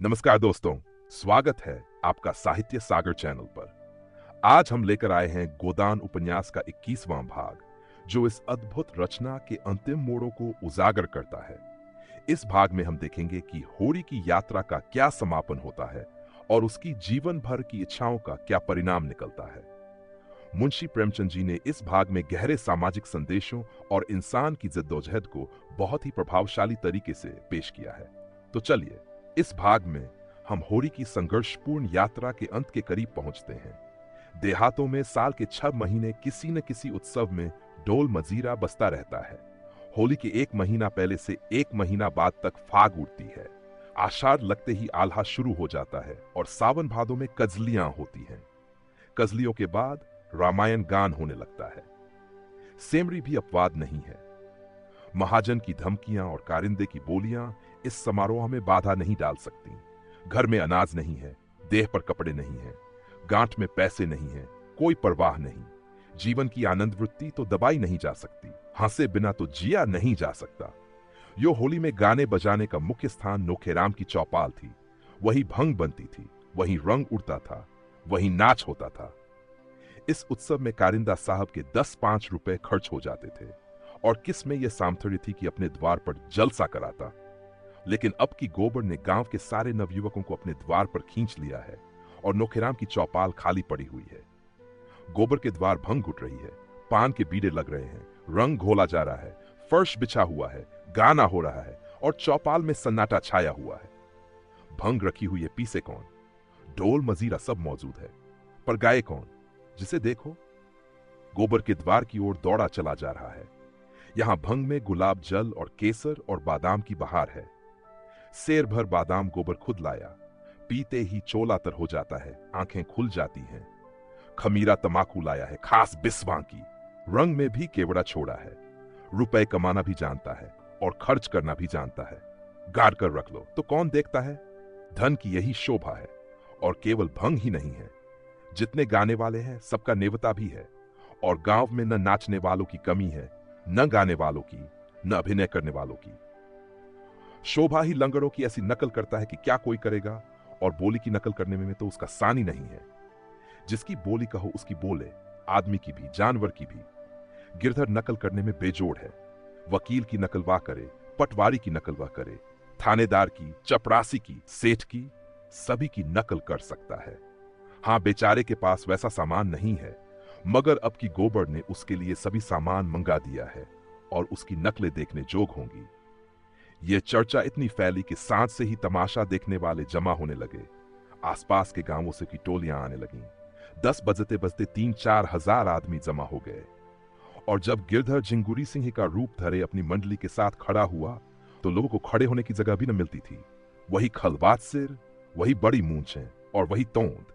नमस्कार दोस्तों, स्वागत है आपका साहित्य सागर चैनल पर। आज हम लेकर आए हैं गोदान उपन्यास का 21वां भाग, जो इस अद्भुत रचना के अंतिम मोड़ों को उजागर करता है। इस भाग में हम देखेंगे कि होरी की यात्रा का क्या समापन होता है और उसकी जीवन भर की इच्छाओं का क्या परिणाम निकलता है। मुंशी प्रेमचंद जी ने इस भाग में गहरे सामाजिक संदेशों और इंसान की जद्दोजहद को बहुत ही प्रभावशाली तरीके से पेश किया है। तो चलिए, इस भाग में हम होरी की संघर्षपूर्ण यात्रा के अंत के करीब पहुंचते हैं। देहातों में साल के 6 महीने किसी न किसी उत्सव में ढोल मजीरा बजता रहता है। होली के 1 महीना पहले से 1 महीना बाद तक फाग उड़ती है। आषाढ़ लगते ही आल्हा शुरू हो जाता है और सावन भादों में कजलियां होती हैं। कजलियों के बाद रामायण गान होने लगता है। सेमरी भी अपवाद नहीं है। महाजन की धमकियां और कारिंदे की बोलियां इस समारोह में बाधा नहीं डाल सकती। घर में अनाज नहीं है, देह पर कपड़े नहीं है, गांठ में पैसे नहीं है, कोई परवाह नहीं। जीवन की आनंद वृत्ति तो दबाई नहीं जा सकती, हंसे बिना तो जिया नहीं जा सकता। यो होली में गाने बजाने का मुख्य स्थान नोखेराम की चौपाल थी। वही भंग बनती थी, वही रंग उड़ता था, वही नाच होता था। इस उत्सव में कारिंदा साहब के 10-5 रुपए खर्च हो जाते थे और किस में यह सामर्थ्य थी कि अपने द्वार पर जलसा कराता। लेकिन अब की गोबर ने गांव के सारे नवयुवकों को अपने द्वार पर खींच लिया है और नोखेराम की चौपाल खाली पड़ी हुई है। गोबर के द्वार भंग घुट रही है, पान के बीड़े लग रहे हैं, रंग घोला जा रहा है, फर्श बिछा हुआ है, गाना हो रहा है और चौपाल में सन्नाटा छाया हुआ है। भंग रखी हुई है, पीसे कौन? ढोल मजीरा सब मौजूद है, पर गाए कौन? जिसे देखो गोबर के द्वार की ओर दौड़ा चला जा रहा है। यहां भंग में गुलाब जल और केसर और बादाम की बहार है। सेर भर बादाम गोबर खुद लाया। पीते ही चोलातर हो जाता है, आंखें खुल जाती हैं। खमीरा तमाकू लाया है, खास बिस्वा की। रंग में भी केवड़ा छोड़ा है। रुपए कमाना भी जानता है और खर्च करना भी जानता है। गाड़ कर रख लो तो कौन देखता है। धन की यही शोभा है। और केवल भंग ही नहीं है, जितने गाने वाले हैं सबका नेवता भी है। और गांव में न नाचने वालों की कमी है, न गाने वालों की, न अभिनय करने वालों की। शोभा ही लंगड़ों की ऐसी नकल करता है कि क्या कोई करेगा। और बोली की नकल करने में तो उसका सानी नहीं है। जिसकी बोली कहो उसकी बोले, आदमी की भी, जानवर की भी। गिरधर नकल करने में बेजोड़ है। वकील की नकल वह करे, पटवारी की नकल वह करे, थानेदार की, चपरासी की, सेठ की, सभी की नकल कर सकता है। हां, बेचारे के पास वैसा सामान नहीं है, मगर अब की गोबर ने उसके लिए सभी सामान मंगा दिया है और उसकी नकलें देखने जोग होंगी। यह चर्चा इतनी फैली कि सांझ से ही तमाशा देखने वाले जमा होने लगे। आसपास के गांवों से की टोलियां आने लगीं। 10 बजते बजते 3-4 हजार आदमी जमा हो गए। और जब गिरधर झिंगुरी सिंह का रूप धरे अपनी मंडली के साथ खड़ा हुआ तो लोगों को खड़े होने की जगह भी न मिलती थी। वही खलवात सिर, वही बड़ी मूंछें और वही तोंद।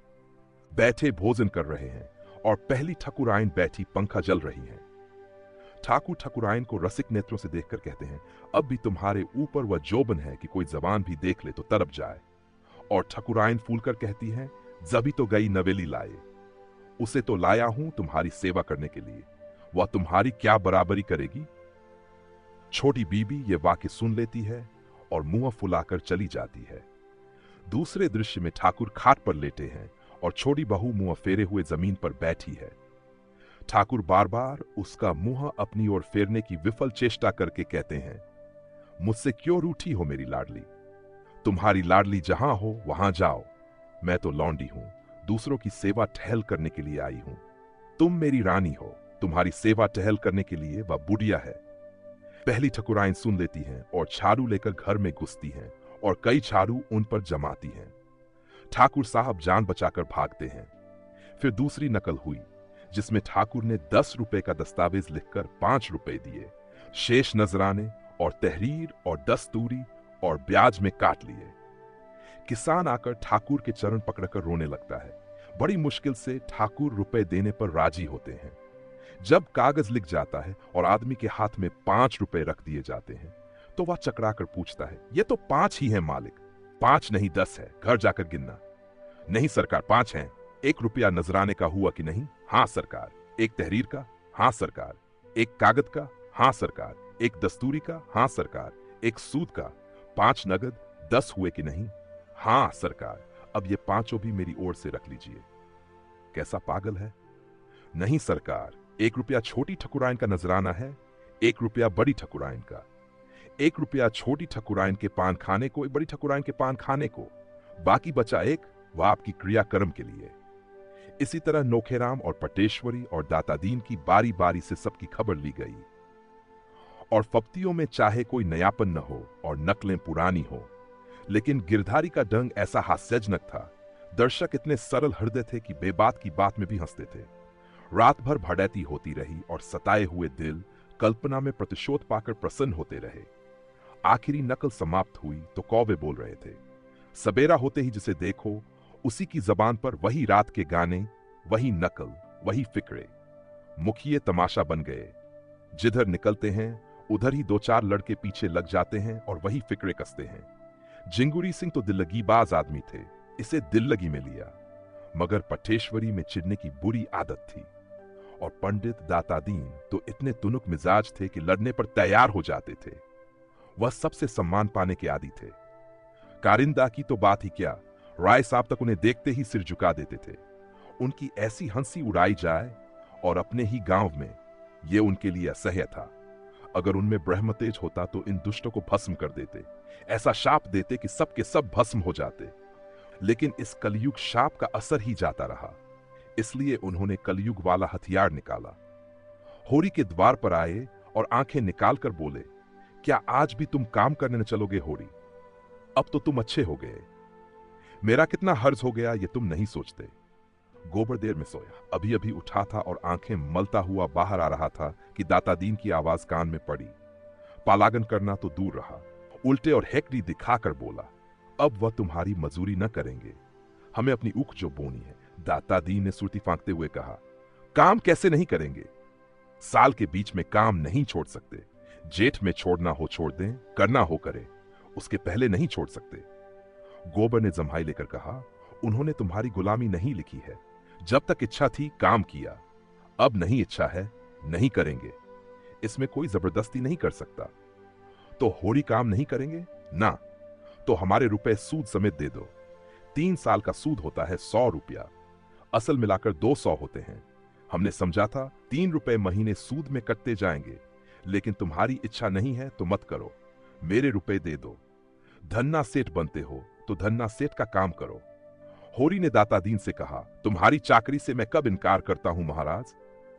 बैठे भोजन कर रहे हैं और पहली ठकुराइन बैठी पंखा जल रही है। ठाकुर ठकुराइन को रसिक नेत्रों से देखकर कहते हैं, अब भी तुम्हारे ऊपर वह जोबन है कि कोई जवान भी देख ले तो तरफ जाए। और ठकुराइन फूलकर कहती है, जबी तो गई नवेली लाए। उसे तो लाया हूं तुम्हारी सेवा करने के लिए, वह तुम्हारी क्या बराबरी करेगी। छोटी बीबी ये वाक्य सुन लेती है और मुंह फुलाकर चली जाती है। दूसरे दृश्य में ठाकुर खाट पर लेटे हैं और छोटी बहू मुंह फेरे हुए जमीन पर बैठी है। ठाकुर बार बार उसका मुंह अपनी ओर फेरने की विफल चेष्टा करके कहते हैं, मुझसे क्यों रूठी हो मेरी लाडली? तुम्हारी लाडली जहां हो वहां जाओ। मैं तो लौंडी हूं, दूसरों की सेवा टहल करने के लिए आई हूं। तुम मेरी रानी हो, तुम्हारी सेवा टहल करने के लिए वह बुढ़िया है। पहली ठकुराइन सुन लेती हैं और झाड़ू लेकर घर में घुसती हैं और कई झाड़ू उन पर जमाती हैं। ठाकुर साहब जान बचाकर भागते हैं। फिर दूसरी नकल हुई, जिसमें ठाकुर ने 10 रुपए का दस्तावेज लिखकर 5 रुपए दिए, शेष नजराने और तहरीर और दस्तूरी और ब्याज में काट लिए। किसान आकर ठाकुर के चरण पकड़कर रोने लगता है। बड़ी मुश्किल से ठाकुर रुपए देने पर राजी होते हैं। जब कागज लिख जाता है और आदमी के हाथ में 5 रुपए रख दिए जाते हैं तो वह चकराकर पूछता है, ये तो 5 ही है मालिक। 5 नहीं 10 है, घर जाकर गिनना। नहीं सरकार, 5 हैं। 1 रुपया नजराने का हुआ कि नहीं? हां सरकार। 1 तहरीर का? हां सरकार। 1 कागज का? हां सरकार। 1 दस्तूरी का? हां सरकार। 1 सूद का? 5 नगद 10 हुए कि नहीं? हाँ सरकार, अब ये 5 भी मेरी ओर से रख लीजिए। कैसा पागल है? नहीं सरकार, 1 रुपया छोटी ठकुराइन का नजराना है, 1 रुपया बड़ी ठकुराइन का। 1 रुपया छोटी ठकुराइन के पान खाने को, बड़ी ठकुराइन के पान खाने को, बाकी बचा 1, वह आपकी क्रियाकर्म के लिए। इसी तरह नोखेराम और पटेश्वरी और दाता दीन की बारी बारी से सबकी खबर ली गई। और फप्तियों में चाहे कोई नयापन न हो और नकलें पुरानी हो, लेकिन गिरधारी का ढंग ऐसा हास्यजनक था, दर्शक इतने सरल हृदय थे कि बेबात की बात में भी हंसते थे। रात भर भड़ैती होती रही और सताए हुए दिल कल्पना में प्रतिशोध पाकर प्रसन्न होते रहे। आखिरी नकल समाप्त हुई तो कौवे बोल रहे थे। सवेरा होते ही जिसे देखो, उसी की जबान पर वही रात के गाने, वही नकल, वही फिक्रे। मुखिए तमाशा बन गए। जिधर निकलते हैं उधर ही 2-4 लड़के पीछे लग जाते हैं और वही फिक्रे कसते हैं। जिंगुरी सिंह तो दिल्लगीबाज आदमी थे, इसे दिल्लगी में लिया, मगर पटेश्वरी में चिढ़ने की बुरी आदत थी। और पंडित दाता दीन तो इतने तुनुक मिजाज थे कि लड़ने पर तैयार हो जाते थे। वह सबसे सम्मान पाने के आदी थे। कारिंदा की तो बात ही क्या, राय साहब तक उन्हें देखते ही सिर झुका देते थे। उनकी ऐसी हंसी उड़ाई जाए और अपने ही गांव में, यह उनके लिए असह्य था। अगर उनमें ब्रह्म तेज होता तो इन दुष्टों को भस्म कर देते, ऐसा शाप देते कि सब के सब भस्म हो जाते। लेकिन इस कलयुग शाप का असर ही जाता रहा, इसलिए उन्होंने कलयुग वाला हथियार निकाला। होरी के द्वार पर आए और आंखें निकालकर बोले, क्या आज भी तुम काम करने न चलोगे होरी? अब तो तुम अच्छे हो गए। मेरा कितना हर्ज हो गया ये तुम नहीं सोचते। गोबर देर में सोया, अभी अभी उठा था और आंखें मलता हुआ बाहर आ रहा था कि दाता दीन की आवाज कान में पड़ी। पालागन करना तो दूर रहा, उल्टे और हेकड़ी दिखाकर बोला, अब वह तुम्हारी मजूरी न करेंगे, हमें अपनी ऊख जो बोनी है। दाता दीन ने सुरती फांकते हुए कहा, काम कैसे नहीं करेंगे? साल के बीच में काम नहीं छोड़ सकते। जेठ में छोड़ना हो छोड़ दें, करना हो करे, उसके पहले नहीं छोड़ सकते। गोबर ने जम्हाई लेकर कहा, उन्होंने तुम्हारी गुलामी नहीं लिखी है। जब तक इच्छा थी काम किया, अब नहीं इच्छा है, नहीं करेंगे। इसमें कोई जबरदस्ती नहीं कर सकता। तो होरी काम नहीं करेंगे ना, तो हमारे रुपए सूद समेत दे दो। 3 साल का सूद होता है 100 रुपया, असल मिलाकर 200 होते हैं। हमने समझा था 3 रुपए महीने सूद में कटते जाएंगे, लेकिन तुम्हारी इच्छा नहीं है तो मत करो, मेरे रुपए दे दो। धन्ना सेठ बनते हो तो धन्ना सेठ का काम करो। होरी ने दाता दीन से कहा, तुम्हारी चाकरी से मैं कब इनकार करता हूं महाराज,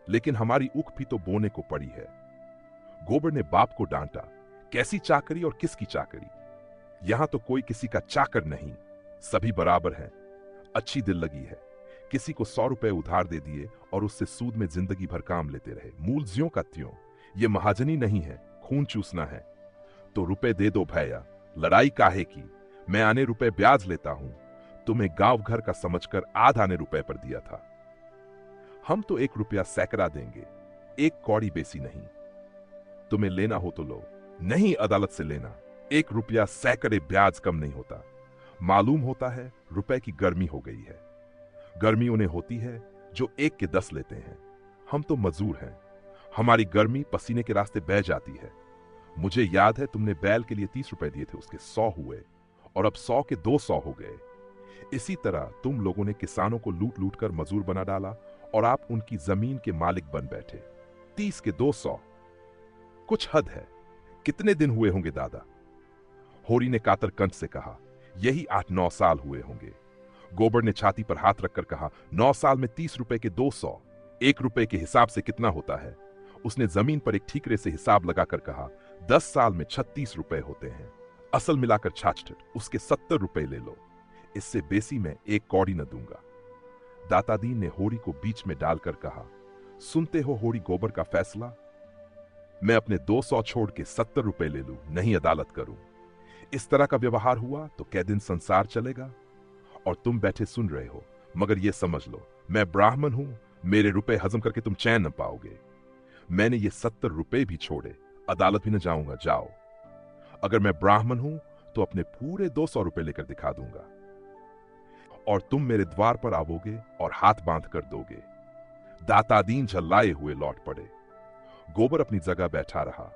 लेकिन हमारी ऊख भी तो बोने को पड़ी है। गोबर ने बाप को डांटा, कैसी चाकरी और किसकी चाकरी? यहां तो कोई किसी का चाकर नहीं, सभी बराबर हैं। अच्छी दिल लगी है, किसी को 100 रुपए उधार दे दिए और उससे सूद में जिंदगी भर काम लेते रहे। मूल ज्यों का त्यों, ये महाजनी नहीं है, खून चूसना है। तो रुपए दे दो भैया, लड़ाई काहे की? मैं आने रुपए ब्याज लेता हूं, तुम्हें गांव घर का समझकर आध आने रुपए पर दिया था। हम तो 1 रुपया सैकड़ा देंगे, 1 कौड़ी बेसी नहीं। तुम्हें लेना हो तो लो, नहीं अदालत से लेना। 1 रुपया सैकड़े ब्याज कम नहीं होता। मालूम होता है रुपए की गर्मी हो गई है। गर्मी उन्हें होती है जो 1 के 10 लेते हैं। हम तो मजूर हैं, हमारी गर्मी पसीने के रास्ते बह जाती है। मुझे याद है तुमने बैल के लिए 30 रुपए दिए थे, उसके 100 हुए और अब 100 के 200 हो गए। इसी तरह तुम लोगों ने किसानों को लूट लूट कर मजूर बना डाला और आप उनकी जमीन के मालिक बन बैठे। 30 के 200, कुछ हद है। कितने दिन हुए होंगे दादा? होरी ने कातर कंठ से कहा, यही 8-9 साल हुए होंगे। गोबर ने छाती पर हाथ रखकर कहा, 9 साल में 30 रुपए के 200, 1 रुपए के हिसाब से कितना होता है? उसने जमीन पर एक ठीकरे से हिसाब लगाकर कहा, 10 साल में 36 रुपए होते हैं। असल मिलाकर छाछठ, उसके 70 रुपए ले लो, इससे बेसी मैं 1 कौड़ी न दूंगा। दाता दीन ने होरी को बीच में डालकर कहा, सुनते हो होरी गोबर का फैसला? मैं अपने 200 छोड़ के 70 रुपए ले लूं, नहीं अदालत करूं। इस तरह का व्यवहार हुआ तो कै दिन संसार चलेगा? और तुम बैठे सुन रहे हो, मगर यह समझ लो, मैं ब्राह्मण हूं, मेरे रुपए हजम करके तुम चैन न पाओगे। मैंने ये 70 रुपए भी छोड़े, अदालत भी न जाऊंगा, जाओ। अगर मैं ब्राह्मण हूं तो अपने पूरे 200 रुपए लेकर दिखा दूंगा और तुम मेरे द्वार पर आओगे और हाथ बांध कर दोगे। दाता दीन झल्लाए हुए लौट पड़े। गोबर अपनी जगह बैठा रहा,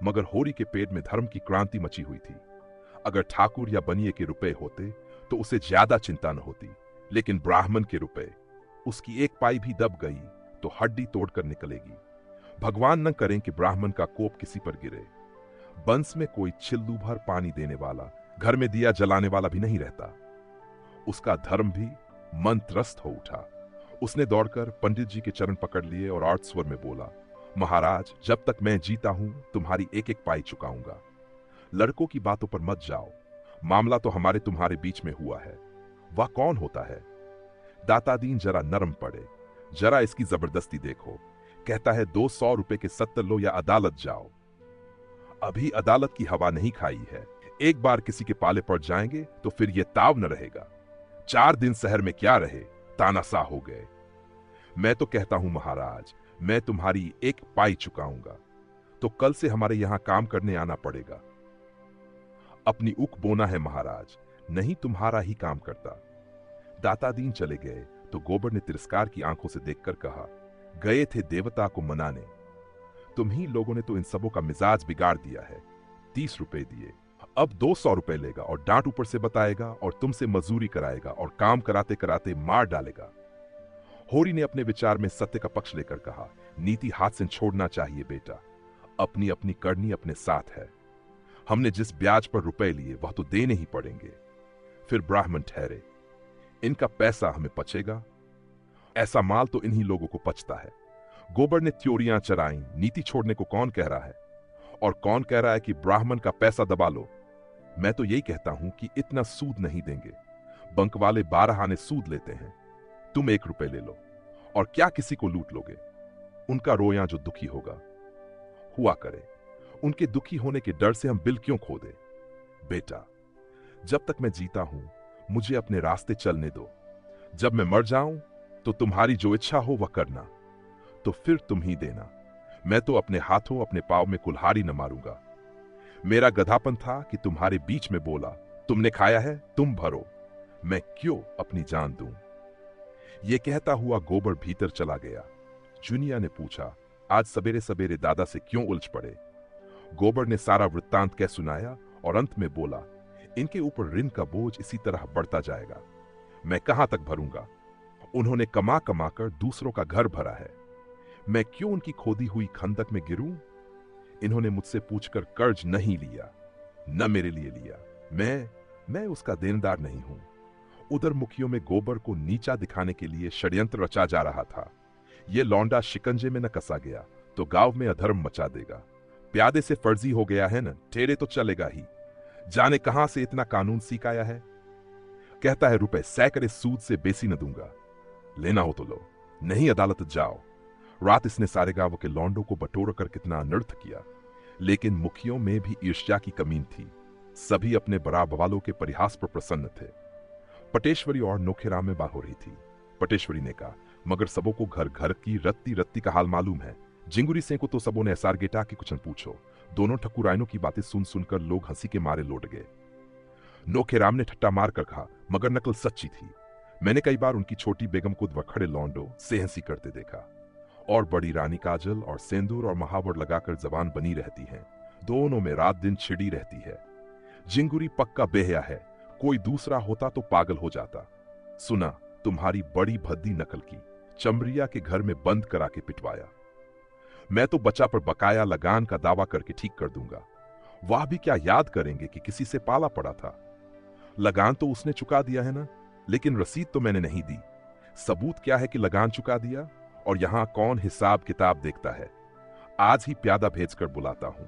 मगर होरी के पेट में धर्म की क्रांति मची हुई थी। अगर ठाकुर या बनिए के रुपए होते तो उसे ज्यादा चिंता न होती, लेकिन ब्राह्मण के रुपए, उसकी एक पाई भी दब गई तो हड्डी तोड़कर निकलेगी। भगवान न करें कि ब्राह्मण का कोप किसी पर गिरे। बंस में कोई छिल्लू भर पानी देने वाला, घर में दिया जलाने वाला भी नहीं रहता। उसका धर्म भी मंत्रस्त हो उठा। उसने दौड़कर पंडित जी के चरण पकड़ लिए और आर्ट स्वर में बोला, महाराज, जब तक मैं जीता हूं तुम्हारी एक एक पाई चुकाऊंगा। लड़कों की बातों पर मत जाओ, मामला तो हमारे तुम्हारे बीच में हुआ है। वह कौन होता है? दातादीन जरा नरम पड़े, जरा इसकी जबरदस्ती देखो। कहता है 200 रुपए के 70 लो या अदालत जाओ। अभी अदालत की हवा नहीं खाई है, एक बार किसी के पाले पड़ जाएंगे तो फिर ये ताव न रहेगा। 4 दिन शहर में क्या रहे, तानाशाह हो गए। मैं तो कहता हूं महाराज, मैं तुम्हारी एक पाई चुकाऊंगा तो कल से हमारे यहां काम करने आना पड़ेगा। अपनी उक बोना है महाराज, नहीं तुम्हारा ही काम करता। दातादीन चले गए तो गोबर ने तिरस्कार की आंखों से देखकर कहा, गए थे देवता को मनाने, तुम ही लोगों ने तो इन सबों का मिजाज बिगाड़ दिया है। 30 रुपए दिए, अब 200 रुपए लेगा और डांट ऊपर से बताएगा और तुमसे मजूरी कराएगा और काम कराते कराते मार डालेगा। होरी ने अपने विचार में सत्य का पक्ष लेकर कहा, नीति हाथ से छोड़ना चाहिए बेटा, अपनी अपनी करनी अपने साथ है। हमने जिस ब्याज पर रुपए लिए वह तो देने ही पड़ेंगे। फिर ब्राह्मण ठहरे, इनका पैसा हमें पचेगा? ऐसा माल तो इन्हीं लोगों को पचता है। गोबर ने त्योरियां चराई, नीति छोड़ने को कौन कह रहा है? और कौन कह रहा है कि ब्राह्मण का पैसा दबा लो? मैं तो यही कहता हूं कि इतना सूद नहीं देंगे। बंक वाले 12 आने सूद लेते हैं, तुम 1 रुपए ले लो और क्या किसी को लूट लोगे? उनका रोया जो दुखी होगा हुआ करे, उनके दुखी होने के डर से हम बिल क्यों खो दे? बेटा, जब तक मैं जीता हूं मुझे अपने रास्ते चलने दो। जब मैं मर जाऊं तो तुम्हारी जो इच्छा हो वह करना, तो फिर तुम ही देना। मैं तो अपने हाथों अपने पांव में कुल्हाड़ी न मारूंगा। मेरा गधापन था कि तुम्हारे बीच में बोला, तुमने खाया है तुम भरो, मैं क्यों अपनी जान दूं? यह कहता हुआ गोबर भीतर चला गया। चुनिया ने पूछा, आज सवेरे सवेरे दादा से क्यों उलझ पड़े? गोबर ने सारा वृत्तांत कह सुनाया और अंत में बोला, इनके ऊपर ऋण का बोझ इसी तरह बढ़ता जाएगा, मैं कहां तक भरूंगा? उन्होंने कमा कमा कर दूसरों का घर भरा है, मैं क्यों उनकी खोदी हुई खंदक में गिरूं? इन्होंने मुझसे पूछकर कर्ज नहीं लिया, न मेरे लिए लिया, मैं उसका देनदार नहीं हूं। उधर मुखियों में गोबर को नीचा दिखाने के लिए षड्यंत्र रचा जा रहा था। ये लौंडा शिकंजे में न कसा गया तो गांव में अधर्म मचा देगा। प्यादे से फर्जी हो गया है न, ठेरे तो चलेगा ही। जाने कहां से इतना कानून सीख आया है। कहता है रुपए सैकड़े सूद से बेसी न दूंगा, लेना हो तो लो, नहीं अदालत जाओ। रात इसने सारे गांव के लौंडों को बटोर कर कितना अनर्थ किया, लेकिन मुखियों में भी ईर्ष्या की कमी थी। सभी अपने बराबर वालों के परिहास पर प्रसन्न थे। पटेश्वरी और नोखेराम में बात हो रही थी। पटेश्वरी ने कहा, मगर सबों को घर घर की रत्ती रत्ती का हाल मालूम है। जिंगुरी सिंह को तो सबों ने एसार गेटा के कुछ न पूछो। दोनों ठकुराइनों की बातें सुन सुनकर लोग हंसी के मारे लौट गए। नोखेराम ने ठट्टा मार कर कहा, मगर नकल सच्ची थी। मैंने कई बार उनकी छोटी बेगम को वखड़े लौंडो से हंसी करते देखा, और बड़ी रानी काजल और सेंदूर और महावर लगाकर जबान बनी रहती हैं। दोनों में रात दिन छिड़ी रहती है। जिंगुरी पक्का बेहया है, कोई दूसरा होता तो पागल हो जाता। सुना तुम्हारी बड़ी भद्दी नकल की, चमरिया के घर में बंद करा के पिटवाया। मैं तो बच्चा पर बकाया लगान का दावा करके ठीक कर दूंगा। वह भी क्या याद करेंगे कि किसी से पाला पड़ा था। लगान तो उसने चुका दिया है ना, लेकिन रसीद तो मैंने नहीं दी। सबूत क्या है कि लगान चुका दिया? और यहां कौन हिसाब किताब देखता है? आज ही प्यादा भेजकर बुलाता हूं।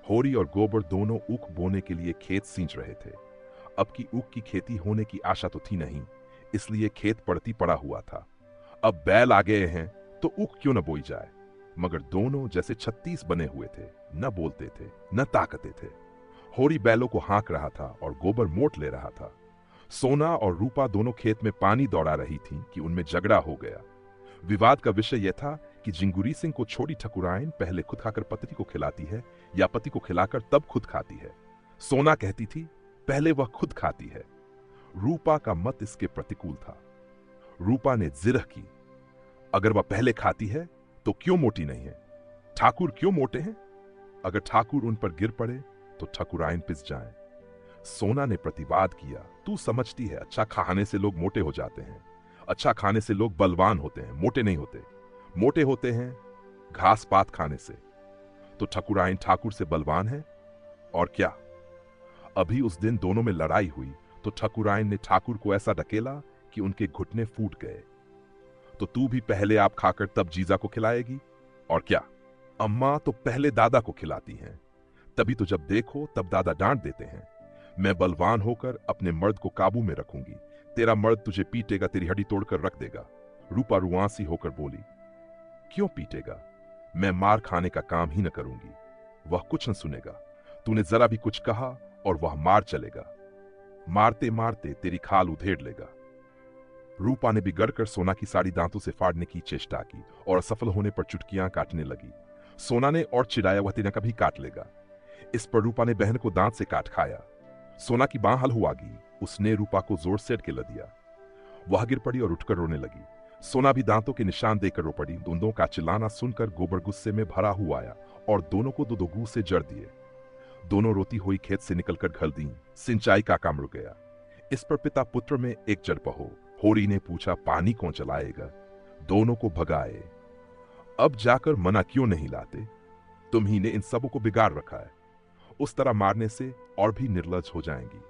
होरी और गोबर दोनों ऊख बोने के लिए खेत सींच रहे थे। अब की ऊख की खेती होने की आशा तो थी नहीं, इसलिए खेत पड़ती पड़ा हुआ था। अब बैल आ गए हैं तो ऊख क्यों न बोई जाए। मगर दोनों जैसे 36 बने हुए थे, न बोलते थे न ताकते थे। होरी बैलों को हाँक रहा था और गोबर मोट ले रहा था। सोना और रूपा दोनों खेत में पानी दौड़ा रही थी कि उनमें झगड़ा हो गया। विवाद का विषय यह था कि जिंगुरी सिंह को छोड़ी ठकुराइन पहले खुद खाकर पति को खिलाती है या पति को खिलाकर तब खुद खाती है। सोना कहती थी पहले वह खुद खाती है। रूपा का मत इसके प्रतिकूल था। रूपा ने जिरह की, अगर वह पहले खाती है तो क्यों मोटी नहीं है? ठाकुर क्यों मोटे हैं? अगर ठाकुर उन पर गिर पड़े तो ठकुराइन पिस जाए। सोना ने प्रतिवाद किया, तू समझती है अच्छा खाने से लोग मोटे हो जाते हैं, अच्छा खाने से लोग बलवान होते हैं, मोटे नहीं होते। मोटे होते हैं घास पात खाने से। तो ठकुराइन ठाकुर से बलवान है और क्या? अभी उस दिन दोनों में लड़ाई हुई तो ठकुराइन ने ठाकुर को ऐसा ढकेला कि उनके घुटने फूट गए। तो तू भी पहले आप खाकर तब जीजा को खिलाएगी और क्या? अम्मा तो पहले दादा को खिलाती हैं, तभी तो जब देखो तब दादा डांट देते हैं। मैं बलवान होकर अपने मर्द को काबू में रखूंगी, तेरा मर्द तुझे पीटेगा, तेरी हड्डी तोड़कर रख देगा। रूपा रुआंसी होकर बोली, क्यों पीटेगा? मैं मार खाने का काम ही न करूंगी। वह कुछ न सुनेगा, तूने जरा भी कुछ कहा और वह मार चलेगा, मारते मारते तेरी खाल उधेड़ लेगा। रूपा ने बिगड़कर सोना की साड़ी दांतों से फाड़ने की चेष्टा की और असफल होने पर चुटकियां काटने लगी। सोना ने और चिढ़ाया, वह तेना कभी काट लेगा। इस पर रूपा ने बहन को दांत से काट खाया। सोना की बांह हल हुआ गई, उसने रूपा को जोर से ढकेल दिया। वह गिर पड़ी और उठकर रोने लगी। सोना भी दांतों के निशान देकर रो पड़ी। दोनों का चिल्लाना सुनकर गोबर गुस्से में भरा हुआ आया और दोनों को दो दो गू से जड़ दिए। दोनों रोती हुई खेत से निकलकर घर दी। सिंचाई का काम रुक गया। इस पर पिता पुत्र में एक जड़पहो। होरी ने पूछा, पानी कौन चलाएगा? दोनों को भगाए। अब जाकर मना क्यों नहीं लाते? तुम ही ने इन सबों को बिगाड़ रखा है। उस तरह मारने से और भी निर्लज हो जाएंगी।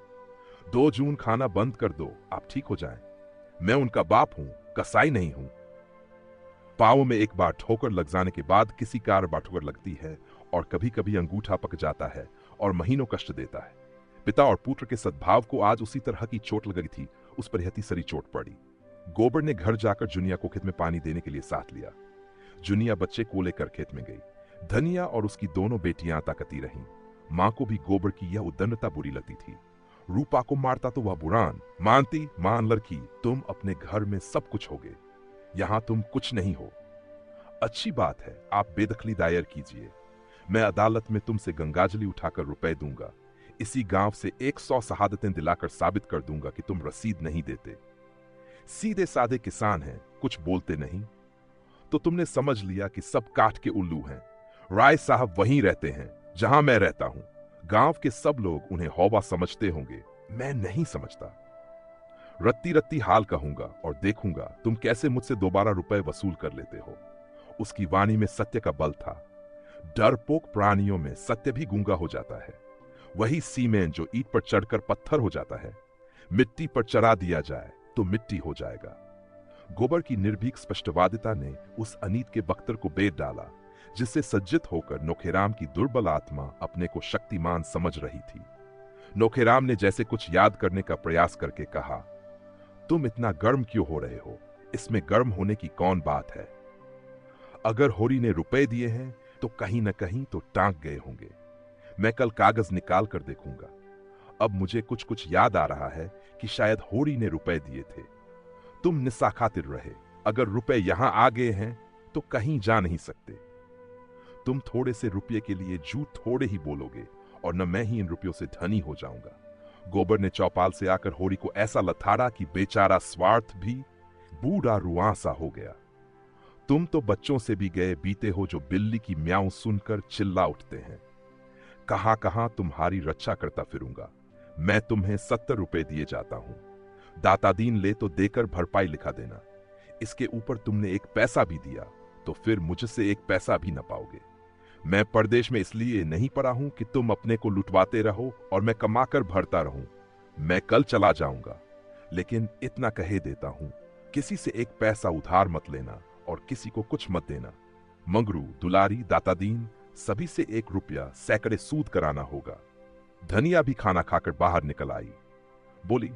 2 जून खाना बंद कर दो, आप ठीक हो जाएं। मैं उनका बाप हूं, कसाई नहीं हूं। पांव में एक बार ठोकर लग जाने के बाद किसी कार ठोकर लगती है और कभी कभी अंगूठा पक जाता है और महीनों कष्ट देता है। पिता और पुत्र के सद्भाव को आज उसी तरह की चोट लगी थी, उस पर यह तीसरी चोट पड़ी। गोबर ने घर जाकर जुनिया को खेत में पानी देने के लिए साथ लिया। जुनिया बच्चे को लेकर खेत में गई। धनिया और उसकी दोनों बेटियां ताकती रहीं। मां को भी गोबर की यह उद्दंडता बुरी लगती थी। रूपा को मारता तो वह बुरान, मानती मान लड़की, तुम अपने घर में सब कुछ होगे, यहां तुम कुछ नहीं हो। अच्छी बात है, आप बेदखली दायर कीजिए। मैं अदालत में तुमसे गंगाजली उठाकर रुपए दूंगा। इसी गांव से 100 शहादतें दिलाकर साबित कर दूंगा कि तुम रसीद नहीं देते। सीधे साधे किसान हैं, कुछ बोलते नहीं। तो तुमने समझ लिया कि सब काठ के उल्लू हैं। राय साहब वहीं रहते हैं जहां मैं रहता हूं। गांव के सब लोग उन्हें हौवा समझते होंगे, मैं नहीं समझता। रत्ती रत्ती हाल कहूंगा और देखूंगा तुम कैसे मुझसे दोबारा रुपए वसूल कर लेते हो। उसकी वाणी में सत्य का बल था। डरपोक प्राणियों में सत्य भी गूंगा हो जाता है। वही सीमेंट जो ईंट पर चढ़कर पत्थर हो जाता है, मिट्टी पर चढ़ा दिया जाए तो मिट्टी हो जाएगा। गोबर की निर्भीक स्पष्टवादिता ने उस अनीत के बख्तर को बेद डाला, जिससे सज्जित होकर नोखेराम की दुर्बल आत्मा अपने को शक्तिमान समझ रही थी। नोखेराम ने जैसे कुछ याद करने का प्रयास करके कहा, तुम इतना गर्म क्यों हो रहे हो? इसमें गर्म होने की कौन बात है? अगर होरी ने रुपए दिए हैं तो कहीं न कहीं तो टांग गए होंगे। मैं कल कागज निकाल कर देखूंगा। अब मुझे कुछ कुछ याद आ रहा है कि शायद होरी ने रुपए दिए थे। तुम निस्सा खातिर रहे। अगर रुपए यहां आ गए हैं तो कहीं जा नहीं सकते। तुम थोड़े से रुपये के लिए झूठ थोड़े ही बोलोगे और न मैं ही इन रुपयों से धनी हो जाऊंगा। गोबर ने चौपाल से आकर होरी को ऐसा लथाड़ा कि बेचारा स्वार्थ भी बूढ़ा रुआंसा हो गया। तुम तो बच्चों से भी गए बीते हो जो बिल्ली की म्याऊं सुनकर चिल्ला उठते हैं। कहां कहां तुम्हारी रक्षा करता फिरूंगा। मैं तुम्हें 70 रुपए दिए जाता हूं। दातादीन ले तो देकर भरपाई लिखा देना। इसके ऊपर तुमने 1 पैसा भी दिया तो फिर मुझसे 1 पैसा भी न पाओगे। मैं परदेश में इसलिए नहीं पड़ा हूं कि तुम अपने को लुटवाते रहो और मैं कमाकर भरता रहूं। मैं कल चला जाऊंगा, लेकिन इतना कहे देता हूं, किसी से 1 पैसा उधार मत लेना और किसी को कुछ मत देना। मंगरू, दुलारी, दातादीन सभी से 1 रुपया सैकड़े सूद कराना होगा। धनिया भी खाना खाकर बाहर निकल आई। बोली,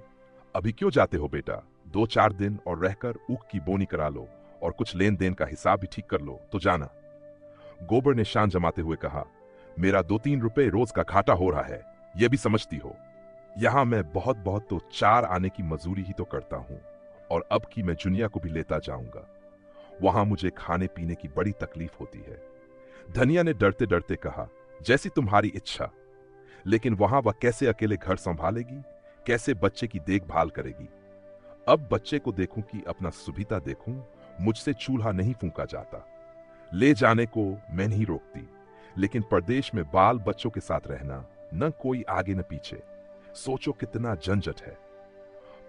अभी क्यों जाते हो बेटा? 2-4 दिन और रहकर ऊख की बोनी करा लो और कुछ लेन देन का हिसाब भी ठीक कर लो तो जाना। गोबर ने शान जमाते हुए कहा, मेरा 2-3 रुपए रोज का घाटा हो रहा है, यह भी समझती हो। यहां मैं बहुत बहुत तो 4 आने की मजूरी ही तो करता हूं और अब की मैं जुनिया को भी लेता जाऊंगा। वहां मुझे खाने पीने की बड़ी तकलीफ होती है। धनिया ने डरते डरते कहा, जैसी तुम्हारी इच्छा। लेकिन वहां वह कैसे अकेले घर संभालेगी, कैसे बच्चे की देखभाल करेगी? अब बच्चे को देखूं कि अपना सुविधा देखूं, मुझसे चूल्हा नहीं फूंका जाता। ले जाने को मैं नहीं रोकती, लेकिन परदेश में बाल बच्चों के साथ रहना, न कोई आगे न पीछे। सोचो कितना झंझट है।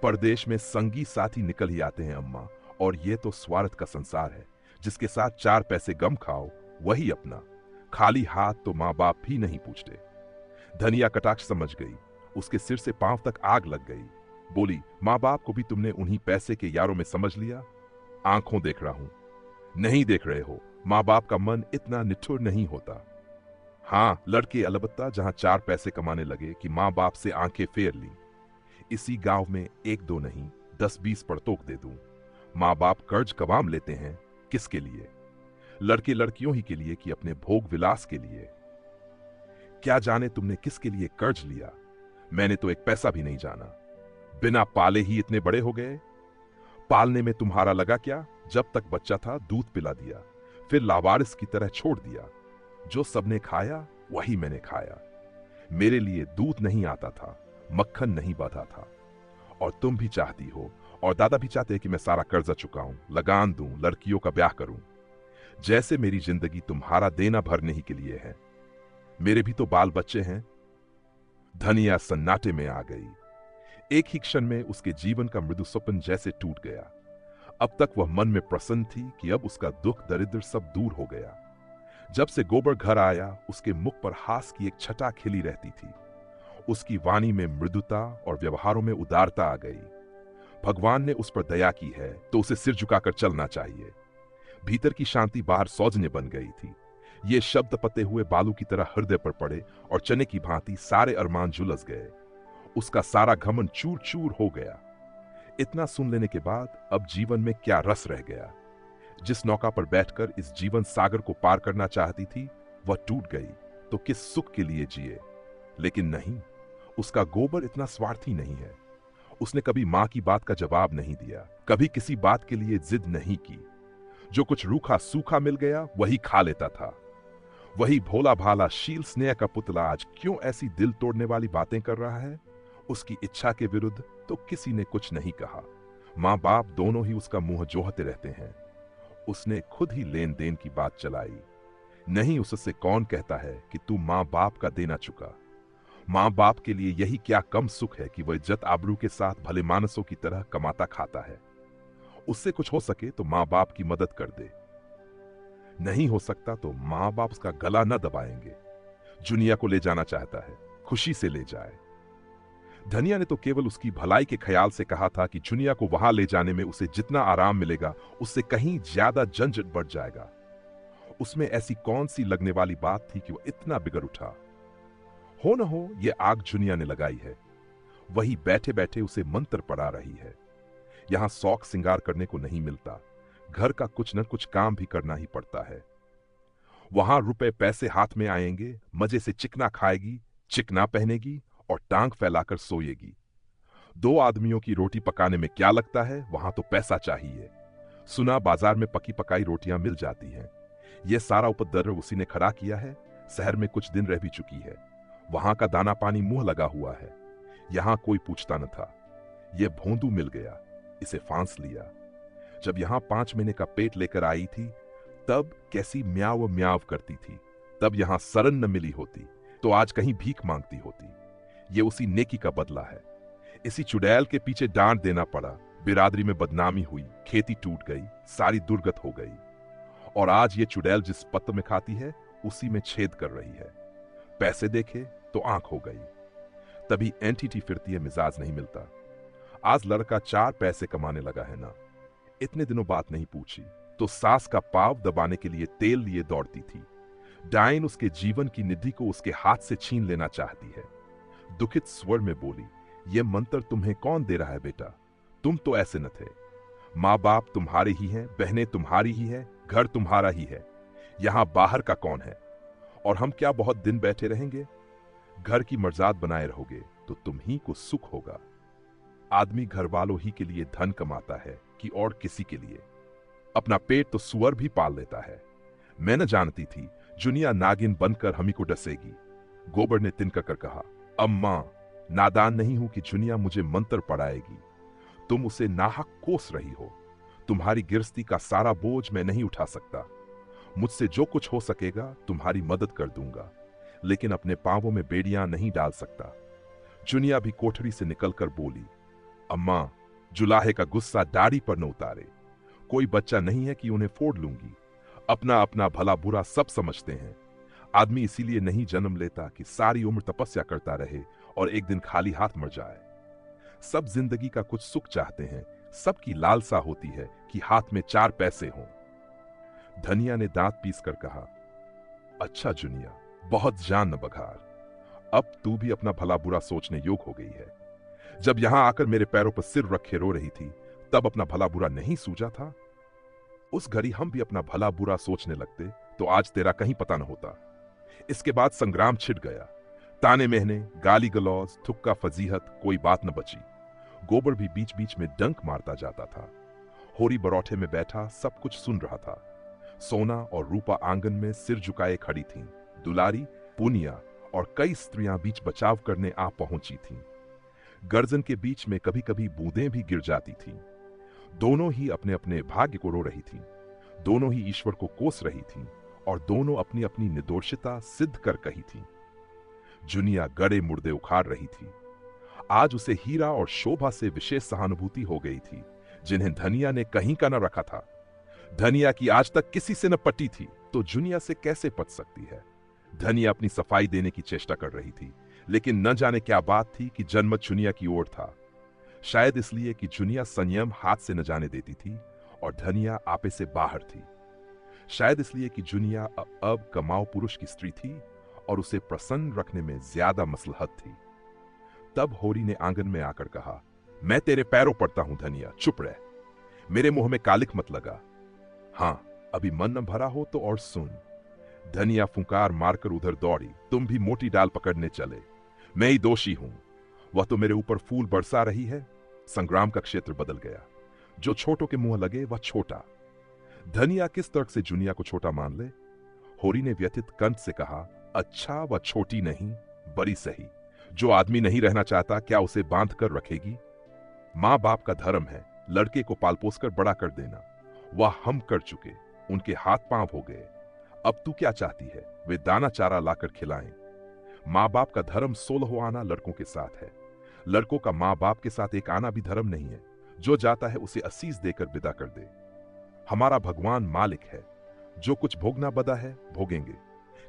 परदेश में संगी साथी निकल ही आते हैं अम्मा, और ये तो स्वार्थ का संसार है। जिसके साथ 4 पैसे गम खाओ वही अपना, खाली हाथ तो माँ बाप भी नहीं पूछते। धनिया कटाक्ष समझ गई, उसके सिर से पांव तक आग लग गई। बोली, माँ बाप को भी तुमने उन्हीं पैसे के यारों में समझ लिया? आंखों देख रहा हूं। नहीं देख रहे हो? माँ बाप का मन इतना निठुर नहीं होता। हाँ, लड़के अलबत्ता जहां 4 पैसे कमाने लगे कि माँ बाप से आंखें फेर ली। इसी गांव में 1-2 नहीं 10-20 पड़तोक दे दूं। माँ बाप कर्ज कवाम लेते हैं, किसके लिए? लड़के लड़कियों ही के लिए कि अपने भोग विलास के लिए। क्या जाने तुमने किसके लिए कर्ज लिया? मैंने तो एक पैसा भी नहीं जाना। बिना पाले ही इतने बड़े हो गए। पालने में तुम्हारा लगा क्या? जब तक बच्चा था दूध पिला दिया, फिर लावारिस की तरह छोड़ दिया। जो सबने खाया वही मैंने खाया। मेरे लिए दूध नहीं आता था, मक्खन नहीं बधा था। और तुम भी चाहती हो, और दादा भी चाहते हैं कि मैं सारा कर्जा चुकाऊं, लगान दूं, लड़कियों का ब्याह करूं। जैसे मेरी जिंदगी तुम्हारा देना भरने ही के लिए है। मेरे भी तो बाल बच्चे हैं। धनिया सन्नाटे में आ गई। एक ही क्षण में उसके जीवन का मृदु स्वप्न जैसे टूट गया। अब तक वह मन में प्रसन्न थी कि अब उसका दुख दरिद्र सब दूर हो गया। जब से गोबर घर आया, उसके मुख पर हास की एक छटा खिली रहती थी। उसकी वाणी में मृदुता और व्यवहारों में उदारता आ गई। भगवान ने उस पर दया की है तो उसे सिर झुकाकर चलना चाहिए। भीतर की शांति बाहर सौजन्य बन गई थी। ये शब्द पते हुए बालू की तरह हृदय पर पड़े और चने की भांति सारे अरमान झुलस गए। उसका सारा घमंड चूर चूर हो गया। इतना सुन लेने के बाद अब जीवन में क्या रस रह गया? जिस नौका पर बैठकर इस जीवन सागर को पार करना चाहती थी, वह टूट गई तो किस सुख के लिए जिए? लेकिन नहीं, उसका गोबर इतना स्वार्थी नहीं है। उसने कभी मां की बात का जवाब नहीं दिया, कभी किसी बात के लिए जिद नहीं की। जो कुछ रूखा सूखा मिल गया वही खा लेता था। वही भोला भाला शील स्नेह का पुतला आज क्यों ऐसी दिल तोड़ने वाली बातें कर रहा है? उसकी इच्छा के विरुद्ध तो किसी ने कुछ नहीं कहा। माँ बाप दोनों ही उसका मुंह जोहते रहते हैं। उसने खुद ही लेन देन की बात चलाई। नहीं, उससे कौन कहता है कि तू माँ बाप का देना चुका? माँ बाप के लिए यही क्या कम सुख है कि वह इज्जत आबरू के साथ भले मानसों की तरह कमाता खाता है। उससे कुछ हो सके तो माँ बाप की मदद कर दे। नहीं हो सकता तो माँ बाप उसका गला न दबाएंगे। जुनिया को ले जाना चाहता है, खुशी से ले जाए। धनिया ने तो केवल उसकी भलाई के ख्याल से कहा था कि जुनिया को वहां ले जाने में उसे जितना आराम मिलेगा उससे कहीं ज्यादा झंझट बढ़ जाएगा। उसमें ऐसी कौन सी लगने वाली बात थी कि वह इतना बिगड़ उठा? हो न हो यह आग जुनिया ने लगाई है। वही बैठे बैठे उसे मंत्र पढ़ा रही है। यहां शौक सिंगार करने को नहीं मिलता, घर का कुछ न कुछ काम भी करना ही पड़ता है। वहां रुपए पैसे हाथ में आएंगे, मजे से चिकना खाएगी, चिकना पहनेगी और टांग फैलाकर सोएगी। 2 आदमियों की रोटी पकाने में क्या लगता है, वहां तो पैसा चाहिए। सुना बाजार में पकी पकाई रोटियां मिल जाती हैं। यह सारा उपद्रव उसी ने खड़ा किया है। शहर में कुछ दिन रह भी चुकी है। वहां का दाना पानी मुंह लगा हुआ है। यहां कोई पूछता न था। यह भोंदू मिल गया, इसे फांस लिया। जब यहां 5 महीने का पेट लेकर आई थी, तब कैसी म्याव म्याव करती थी। तब यहां सरन न मिली होती तो आज कहीं भीख मांगती होती। ये उसी नेकी का बदला है। इसी चुड़ैल के पीछे डांट देना पड़ा। बिरादरी में बदनामी हुई, खेती टूट गई, सारी दुर्गत हो गई। और आज ये चुड़ैल जिस पत्त में खाती है उसी में छेद कर रही है। पैसे देखे तो आंख हो गई। तभी एंटिटी फिरती है, मिजाज नहीं मिलता। आज लड़का 4 पैसे कमाने लगा है ना। इतने दिनों बात नहीं पूछी तो सास का पाव दबाने के लिए तेल लिए दौड़ती थी। डाइन उसके जीवन की निधि को उसके हाथ से छीन लेना चाहती है। दुखित स्वर में बोली, यह मंत्र तुम्हें कौन दे रहा है बेटा? तुम तो ऐसे न थे। माँ बाप तुम्हारे ही हैं, बहनें तुम्हारी ही है, घर तुम्हारा ही है। यहां बाहर का कौन है? और हम क्या बहुत दिन बैठे रहेंगे? घर की मर्जाद बनाए रहोगे तो तुम ही को सुख होगा। आदमी घर वालों ही के लिए धन कमाता है कि और किसी के लिए? अपना पेट तो सुअर भी पाल लेता है। मैं न जानती थी जुनिया नागिन बनकर हमी को डसेगी। गोबर ने तिनका कर कहा, अम्मा, नादान नहीं हूं कि जुनिया मुझे मंत्र पढ़ाएगी। तुम उसे नाहक कोस रही हो। तुम्हारी गिरस्ती का सारा बोझ मैं नहीं उठा सकता। मुझसे जो कुछ हो सकेगा तुम्हारी मदद कर दूंगा, लेकिन अपने पांवों में बेड़ियां नहीं डाल सकता। जुनिया भी कोठरी से निकलकर बोली, अम्मा, जुलाहे का गुस्सा दाढ़ी पर न उतारे। कोई बच्चा नहीं है कि उन्हें फोड़ लूंगी। अपना अपना भला बुरा सब समझते हैं। आदमी इसीलिए नहीं जन्म लेता कि सारी उम्र तपस्या करता रहे और एक दिन खाली हाथ मर जाए। सब जिंदगी का कुछ सुख चाहते हैं। सबकी लालसा होती है कि हाथ में 4 पैसे हों। धनिया ने दांत पीस कर कहा, अच्छा जुनिया, बहुत जान न बघार। अब तू भी अपना भला बुरा सोचने योग्य हो गई है। जब यहां आकर मेरे पैरों पर सिर रखे रो रही थी, तब अपना भला बुरा नहीं सूझा था? उस घड़ी हम भी अपना भला बुरा सोचने लगते तो आज तेरा कहीं पता न होता। इसके बाद संग्राम छिड़ गया। ताने मेहने, गाली गलौज, थुक्का फजीहत, कोई बात न बची। गोबर भी बीच बीच में डंक मारता जाता था। होरी बरौठे में बैठा सब कुछ सुन रहा था। सोना और रूपा आंगन में सिर झुकाए खड़ी थीं। दुलारी, पुनिया और कई स्त्रियां बीच बचाव करने आ पहुंची थीं। गर्जन के बीच में कभी कभी बूंदें भी गिर जाती थीं। दोनों ही अपने अपने भाग्य को रो रही थीं। दोनों ही ईश्वर को कोस रही थीं और दोनों अपनी अपनी निर्दोषिता सिद्ध कर कही थीं। जुनिया गड़े मुर्दे उखाड़ रही थी। आज उसे हीरा और शोभा से विशेष सहानुभूति हो गई थी, जिन्हें धनिया ने कहीं का न रखा था। धनिया की आज तक किसी से न पटी थी, तो जुनिया से कैसे पट सकती है? धनिया अपनी सफाई देने की चेष्टा कर रही थी, लेकिन न जाने क्या बात थी कि जनमत जुनिया की ओर था। शायद इसलिए कि जुनिया संयम हाथ से न जाने देती थी और धनिया आपे से बाहर थी। शायद इसलिए कि जुनिया अब कमाऊ पुरुष की स्त्री थी और उसे प्रसन्न रखने में ज्यादा मसलहत थी। तब होरी ने आंगन में आकर कहा, मैं तेरे पैरों पड़ता हूं धनिया, चुप रह। मेरे मुंह में कालिक मत लगा। हाँ, अभी मन न भरा हो तो और सुन। धनिया फुंकार मारकर उधर दौड़ी। तुम भी मोटी डाल पकड़ने चले। मैं ही दोषी हूं। वह तो मेरे ऊपर फूल बरसा रही है। संग्राम का क्षेत्र बदल गया। जो छोटों के मुंह लगे वह छोटा। धनिया किस तर्क से जुनिया को छोटा मान ले? होरी ने व्यथित कंठ से कहा, अच्छा, वह छोटी नहीं, बड़ी सही। जो आदमी नहीं रहना चाहता, क्या उसे बांध कर रखेगी? मां बाप का धर्म है लड़के को पाल पोस कर बड़ा कर देना। वह हम कर चुके, उनके हाथ पांव हो गए। अब तू क्या चाहती है? वे दाना चारा लाकर खिलाएं। मां बाप का धर्म 16 आना लड़कों के साथ है। लड़कों का मां बाप के साथ एक आना भी धर्म नहीं है। जो जाता है उसे असीस देकर विदा कर दे। हमारा भगवान मालिक है। जो कुछ भोगना बदा है भोगेंगे।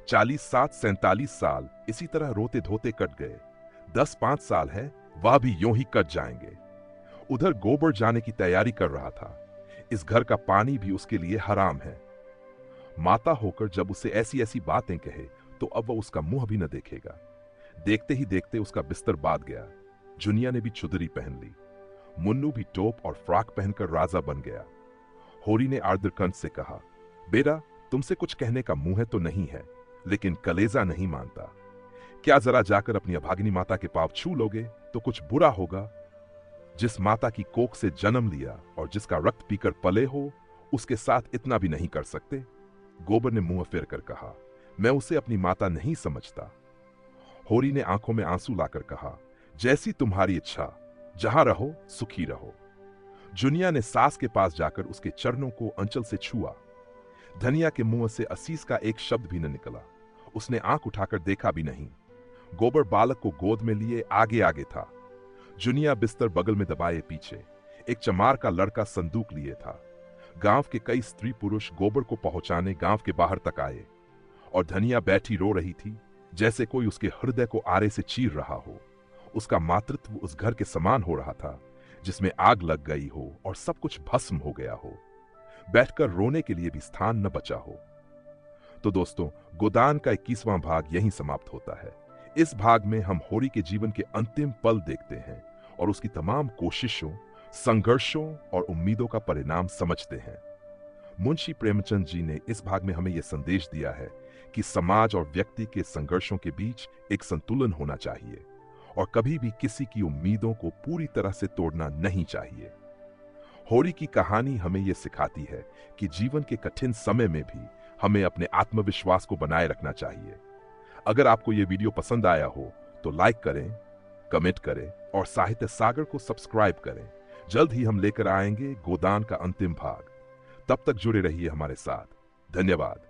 40 7 47 साल इसी तरह रोते धोते कट गए। 10 5 साल है, वह भी यूं ही कट जाएंगे। उधर गोबर जाने की तैयारी कर रहा था। इस घर का पानी भी उसके लिए हराम है। माता होकर जब उसे ऐसी ऐसी बातें कहे तो अब वह उसका मुंह भी न देखेगा। देखते ही देखते उसका बिस्तर बांध गया। जुनिया ने भी चुदरी पहन ली। मुन्नू भी टोप और फ्रॉक पहनकर राजा बन गया। होरी ने आर्द्रकंठ से कहा, बेटा, तुमसे कुछ कहने का मुंह है तो नहीं है, लेकिन कलेजा नहीं मानता। क्या जरा जाकर अपनी अभागिनी माता के पांव छू लोगे तो कुछ बुरा होगा? जिस माता की कोख से जन्म लिया और जिसका रक्त पीकर पले हो, उसके साथ इतना भी नहीं कर सकते? गोबर ने मुंह फेर कर कहा, मैं उसे अपनी माता नहीं समझता। होरी ने आंखों में आंसू लाकर कहा, जैसी तुम्हारी इच्छा, जहां रहो सुखी रहो। जुनिया ने सास के पास जाकर उसके चरणों को अंचल से छुआ। धनिया के मुंह से असीस का एक शब्द भी न निकला। उसने आंख उठाकर देखा भी नहीं। गोबर बालक को गोद में लिए आगे आगे था। जुनिया बिस्तर बगल में दबाए पीछे। एक चमार का लड़का संदूक लिए था। गांव के कई स्त्री पुरुष गोबर को पहुंचाने गांव के बाहर तक आए और धनिया बैठी रो रही थी, जैसे कोई उसके हृदय को आरे से चीर रहा हो। उसका मातृत्व उस घर के समान हो रहा था जिसमें आग लग गई हो और सब कुछ भस्म हो गया हो। बैठकर रोने के लिए भी स्थान न बचा हो। तो दोस्तों, गोदान का 21वां भाग यहीं समाप्त होता है। इस भाग में हम होरी के जीवन के अंतिम पल देखते हैं और उसकी तमाम कोशिशों, संघर्षों और उम्मीदों का परिणाम समझते हैं। मुंशी प्रेमचंद जी ने इस भाग में हमें यह संदेश दिया है कि समाज और व्यक्ति के संघर्षों के बीच एक संतुलन होना चाहिए और कभी भी किसी की उम्मीदों को पूरी तरह से तोड़ना नहीं चाहिए। होरी की कहानी हमें यह सिखाती है कि जीवन के कठिन समय में भी हमें अपने आत्मविश्वास को बनाए रखना चाहिए। अगर आपको यह वीडियो पसंद आया हो तो लाइक करें, कमेंट करें और साहित्य सागर को सब्सक्राइब करें। जल्द ही हम लेकर आएंगे गोदान का अंतिम भाग। तब तक जुड़े रहिए हमारे साथ। धन्यवाद।